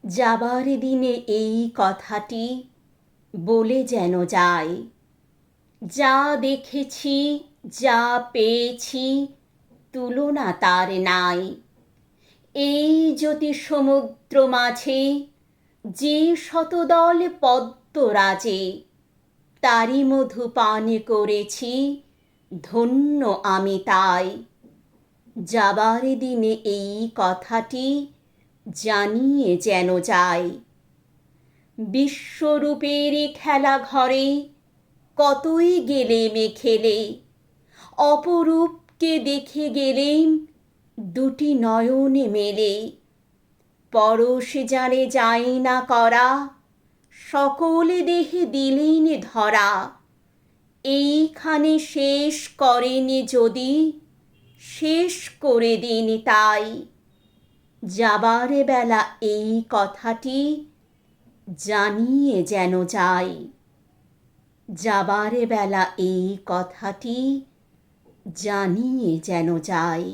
যাবার দিনে এই কথাটি বলে যেন যায়, যা দেখেছি যা পেয়েছি তুলনা তার নাই। এই জ্যোতি সমুদ্র মাঝে যে শতদল পদ্মরাজে, তারি মধু পান করেছি ধন্য আমি তাই। যাবার দিনে এই কথাটি জানিয়ে যেন যায়। বিশ্বরূপের খেলা ঘরে কতই গেলেম খেলে, অপরূপকে দেখে গেলেম দুটি নয়নে মেলে। পরশ যারে যায় না করা, সকলে দেহে দিলেন ধরা। এইখানে শেষ করেন যদি, শেষ করে দিন তাই। যাবার বেলা এই কথাটি জানিয়ে যেন যায়। যাবার বেলা এই কথাটি জানিয়ে যেন যায়।